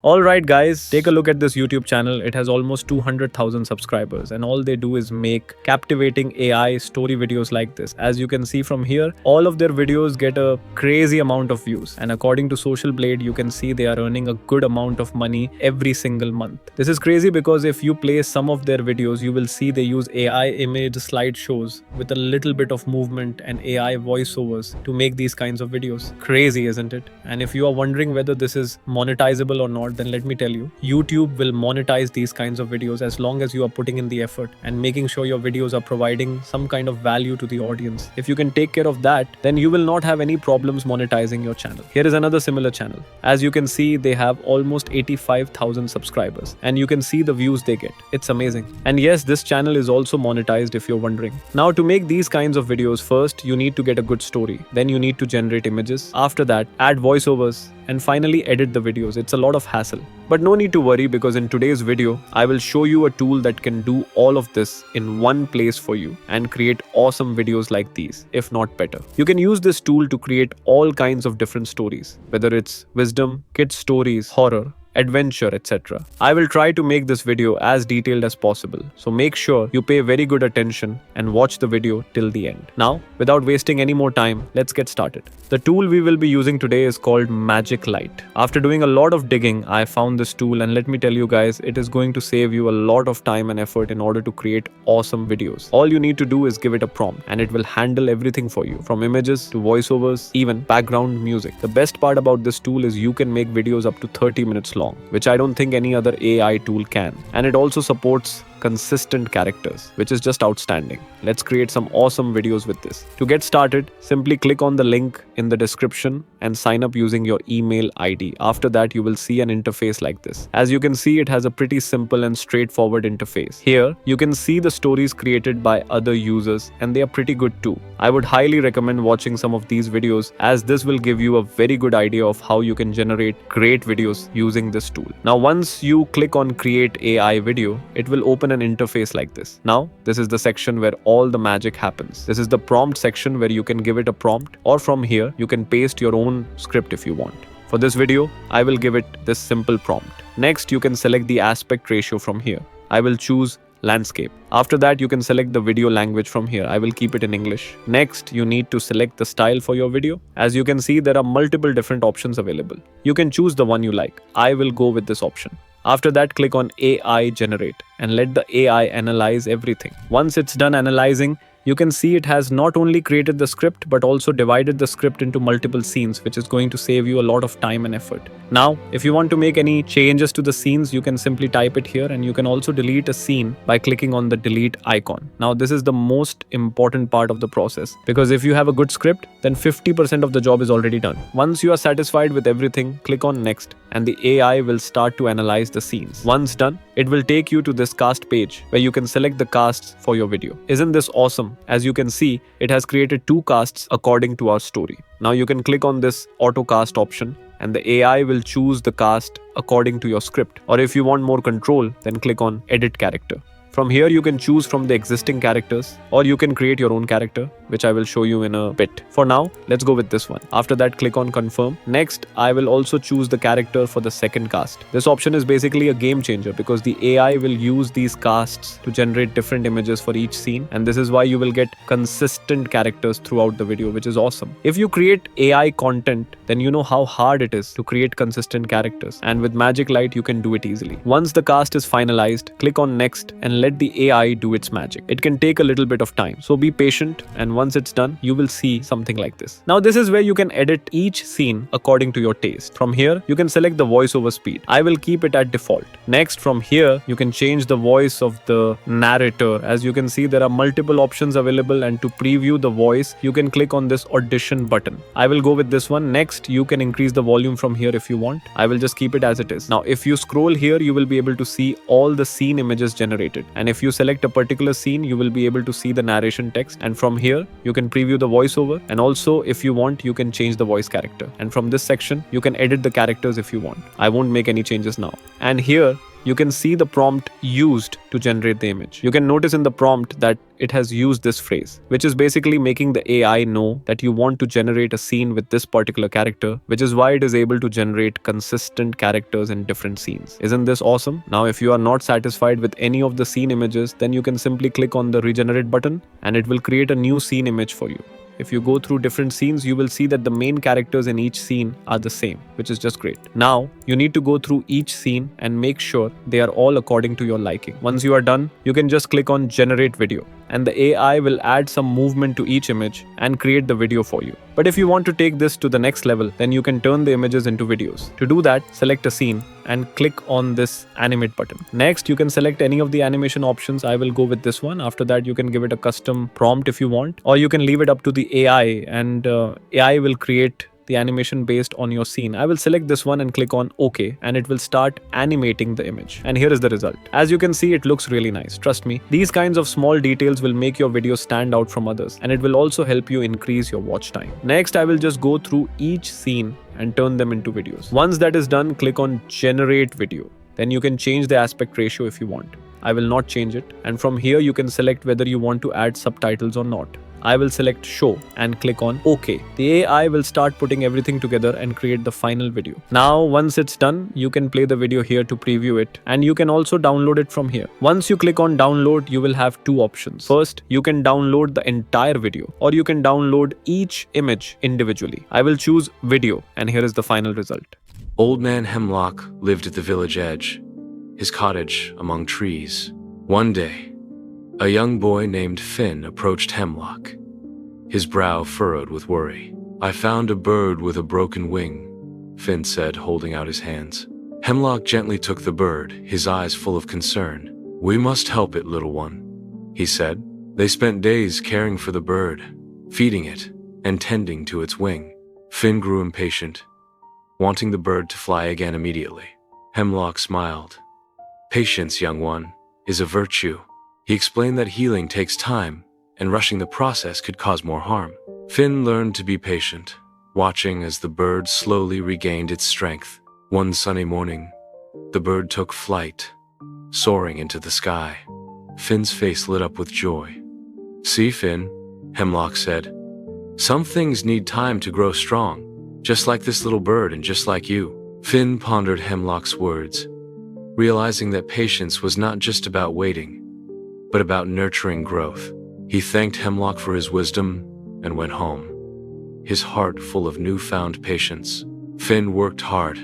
Alright guys, take a look at this YouTube channel. It has almost 200,000 subscribers and all they do is make captivating AI story videos like this. As you can see from here, all of their videos get a crazy amount of views, and according to Social Blade, you can see they are earning a good amount of money every single month. This is crazy because if you play some of their videos, you will see they use AI image slideshows with a little bit of movement and AI voiceovers to make these kinds of videos. Crazy, isn't it? And if you are wondering whether this is monetizable or not, then let me tell you, YouTube will monetize these kinds of videos as long as you are putting in the effort and making sure your videos are providing some kind of value to the audience. If you can take care of that, then you will not have any problems monetizing your channel. Here is another similar channel. As you can see, they have almost 85,000 subscribers and you can see the views they get. It's amazing. And yes, this channel is also monetized if you're wondering. Now, to make these kinds of videos, first you need to get a good story. Then you need to generate images. After that, add voiceovers and finally edit the videos. It's a lot of hassle. But no need to worry, because in today's video, I will show you a tool that can do all of this in one place for you and create awesome videos like these, if not better. You can use this tool to create all kinds of different stories, whether it's wisdom, kids stories, horror, adventure, etc. I will try to make this video as detailed as possible, so make sure you pay very good attention and watch the video till the end. Now, without wasting any more time, let's get started. The tool we will be using today is called MagicLight. After doing a lot of digging, I found this tool, and let me tell you guys, it is going to save you a lot of time and effort in order to create awesome videos. All you need to do is give it a prompt and it will handle everything for you, from images to voiceovers, even background music. The best part about this tool is you can make videos up to 30 minutes long, which I don't think any other AI tool can. And it also supports consistent characters, which is just outstanding. Let's create some awesome videos with this. To get started, simply click on the link in the description and sign up using your email ID. After that, you will see an interface like this. As you can see, it has a pretty simple and straightforward interface. Here, you can see the stories created by other users, and they are pretty good too. I would highly recommend watching some of these videos, as this will give you a very good idea of how you can generate great videos using this tool. Now, once you click on Create AI Video, it will open an interface like this. Now, this is the section where all the magic happens. This is the prompt section where you can give it a prompt, or from here, you can paste your own script if you want. For this video, I will give it this simple prompt. Next, you can select the aspect ratio from here. I will choose landscape. After that, you can select the video language from here. I will keep it in English. Next, you need to select the style for your video. As you can see, there are multiple different options available. You can choose the one you like. I will go with this option. After that, click on AI Generate and let the AI analyze everything. Once it's done analyzing, you can see it has not only created the script but also divided the script into multiple scenes, which is going to save you a lot of time and effort. Now, if you want to make any changes to the scenes, you can simply type it here, and you can also delete a scene by clicking on the delete icon. Now, this is the most important part of the process, because if you have a good script, then 50% of the job is already done. Once you are satisfied with everything, click on next and the AI will start to analyze the scenes. Once done, it will take you to this cast page where you can select the casts for your video. Isn't this awesome? As you can see, it has created 2 casts according to our story. Now you can click on this auto cast option and the AI will choose the cast according to your script. Or if you want more control, then click on edit character. From here, you can choose from the existing characters, or you can create your own character, which I will show you in a bit. For now, let's go with this one. After that, click on confirm. Next, I will also choose the character for the second cast. This option is basically a game changer because the AI will use these casts to generate different images for each scene, and this is why you will get consistent characters throughout the video, which is awesome. If you create AI content, then you know how hard it is to create consistent characters, and with MagicLight, you can do it easily. Once the cast is finalized, click on next and let the AI do its magic. It can take a little bit of time, so be patient, and once it's done, you will see something like this. Now, this is where you can edit each scene according to your taste. From here, you can select the voiceover speed. I will keep it at default. Next, from here, you can change the voice of the narrator. As you can see, there are multiple options available, and to preview the voice, you can click on this audition button. I will go with this one. Next, you can increase the volume from here if you want. I will just keep it as it is. Now, if you scroll here, you will be able to see all the scene images generated. And if you select a particular scene, you will be able to see the narration text. And from here, you can preview the voiceover. And also, if you want, you can change the voice character. And from this section, you can edit the characters if you want. I won't make any changes now. And here, you can see the prompt used to generate the image. You can notice in the prompt that it has used this phrase, which is basically making the AI know that you want to generate a scene with this particular character, which is why it is able to generate consistent characters in different scenes. Isn't this awesome? Now, if you are not satisfied with any of the scene images, then you can simply click on the regenerate button and it will create a new scene image for you. If you go through different scenes, you will see that the main characters in each scene are the same, which is just great. Now, you need to go through each scene and make sure they are all according to your liking. Once you are done, you can just click on generate video and the AI will add some movement to each image and create the video for you. But if you want to take this to the next level, then you can turn the images into videos. To do that, select a scene and click on this animate button. Next, you can select any of the animation options. I will go with this one. After that, you can give it a custom prompt if you want, or you can leave it up to the AI and AI will create the animation based on your scene. I will select this one and click on OK, and it will start animating the image. And here is the result. As you can see, it looks really nice. Trust me, these kinds of small details will make your video stand out from others, and it will also help you increase your watch time. Next, I will just go through each scene and turn them into videos. Once that is done, click on generate video. Then you can change the aspect ratio if you want. I will not change it. And from here, you can select whether you want to add subtitles or not. I will select show and click on OK. The AI will start putting everything together and create the final video. Now, once it's done, you can play the video here to preview it, and you can also download it from here. Once you click on download, you will have two options. First, you can download the entire video, or you can download each image individually. I will choose video, and here is the final result. Old man Hemlock lived at the village edge, his cottage among trees. One day, a young boy named Finn approached Hemlock, his brow furrowed with worry. "I found a bird with a broken wing," Finn said, holding out his hands. Hemlock gently took the bird, his eyes full of concern. "We must help it, little one," he said. They spent days caring for the bird, feeding it, and tending to its wing. Finn grew impatient, wanting the bird to fly again immediately. Hemlock smiled. "Patience, young one, is a virtue." He explained that healing takes time, and rushing the process could cause more harm. Finn learned to be patient, watching as the bird slowly regained its strength. One sunny morning, the bird took flight, soaring into the sky. Finn's face lit up with joy. "See, Finn," Hemlock said, "some things need time to grow strong, just like this little bird and just like you." Finn pondered Hemlock's words, realizing that patience was not just about waiting, but about nurturing growth. He thanked Hemlock for his wisdom and went home, his heart full of newfound patience. Finn worked hard,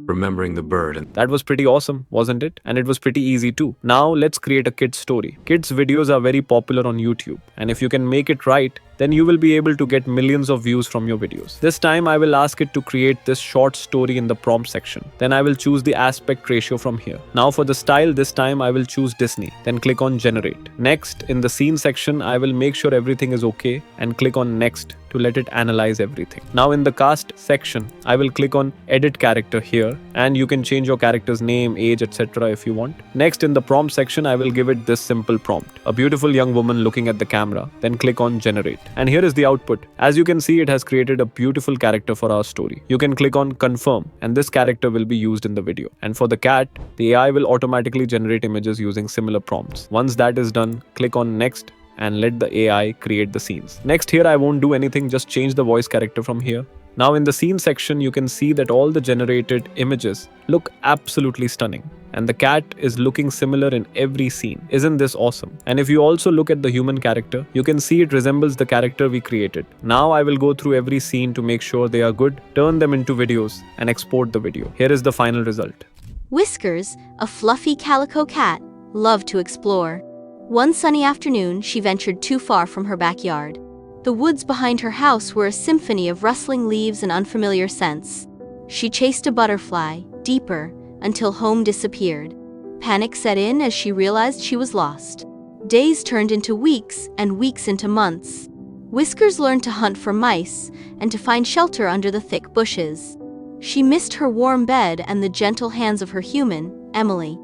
remembering the bird. And that was pretty awesome, wasn't it? And it was pretty easy too. Now let's create a kid's story. Kids' videos are very popular on YouTube, and if you can make it right, then you will be able to get millions of views from your videos. This time I will ask it to create this short story in the prompt section. Then I will choose the aspect ratio from here. Now for the style, this time I will choose Disney. Then click on generate. Next, in the scene section, I will make sure everything is okay and click on next to let it analyze everything. Now in the cast section, I will click on edit character here, and you can change your character's name, age, etc. if you want. Next, in the prompt section, I will give it this simple prompt: a beautiful young woman looking at the camera. Then click on generate. And here is the output. As you can see, it has created a beautiful character for our story. You can click on confirm, and this character will be used in the video. And for the cat, the AI will automatically generate images using similar prompts. Once that is done, click on next and let the AI create the scenes. Next, here I won't do anything, just change the voice character from here. Now in the scene section, you can see that all the generated images look absolutely stunning, and the cat is looking similar in every scene. Isn't this awesome? And if you also look at the human character, you can see it resembles the character we created. Now I will go through every scene to make sure they are good, turn them into videos, and export the video. Here is the final result. Whiskers, a fluffy calico cat, loved to explore. One sunny afternoon, she ventured too far from her backyard. The woods behind her house were a symphony of rustling leaves and unfamiliar scents. She chased a butterfly, deeper, until home disappeared. Panic set in as she realized she was lost. Days turned into weeks, and weeks into months. Whiskers learned to hunt for mice and to find shelter under the thick bushes. She missed her warm bed and the gentle hands of her human, Emily.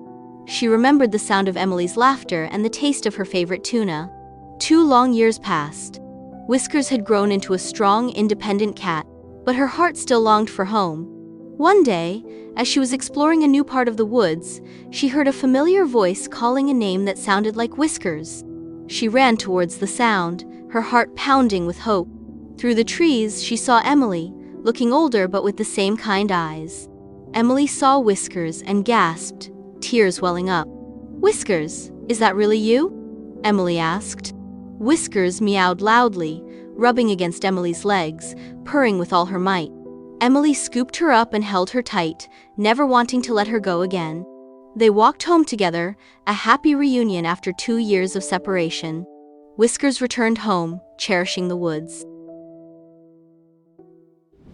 She remembered the sound of Emily's laughter and the taste of her favorite tuna. 2 long years passed. Whiskers had grown into a strong, independent cat, but her heart still longed for home. One day, as she was exploring a new part of the woods, she heard a familiar voice calling a name that sounded like Whiskers. She ran towards the sound, her heart pounding with hope. Through the trees, she saw Emily, looking older but with the same kind eyes. Emily saw Whiskers and gasped, tears welling up. "Whiskers, is that really you?" Emily asked. Whiskers meowed loudly, rubbing against Emily's legs, purring with all her might. Emily scooped her up and held her tight, never wanting to let her go again. They walked home together, a happy reunion after 2 years of separation. Whiskers returned home, cherishing the woods.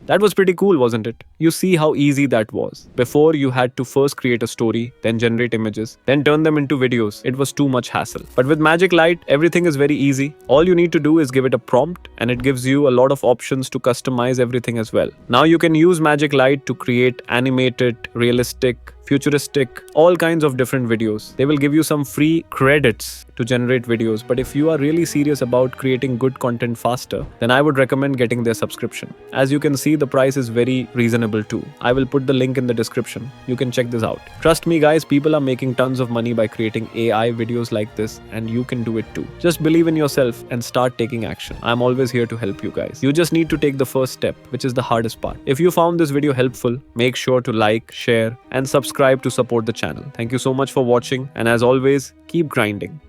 That was pretty cool, wasn't it? You see how easy that was. Before, you had to first create a story, then generate images, then turn them into videos. It was too much hassle. But with MagicLight, everything is very easy. All you need to do is give it a prompt, and it gives you a lot of options to customize everything as well. Now you can use MagicLight to create animated, realistic, futuristic, all kinds of different videos. They will give you some free credits to generate videos, but if you are really serious about creating good content faster, then I would recommend getting their subscription. As you can see, the price is very reasonable too. I will put the link in the description. You can check this out. Trust me guys, people are making tons of money by creating AI videos like this, and you can do it too. Just believe in yourself and start taking action. I'm always here to help you guys. You just need to take the first step, which is the hardest part. If you found this video helpful, make sure to like, share, and subscribe to support the channel. Thank you so much for watching, and as always, keep grinding.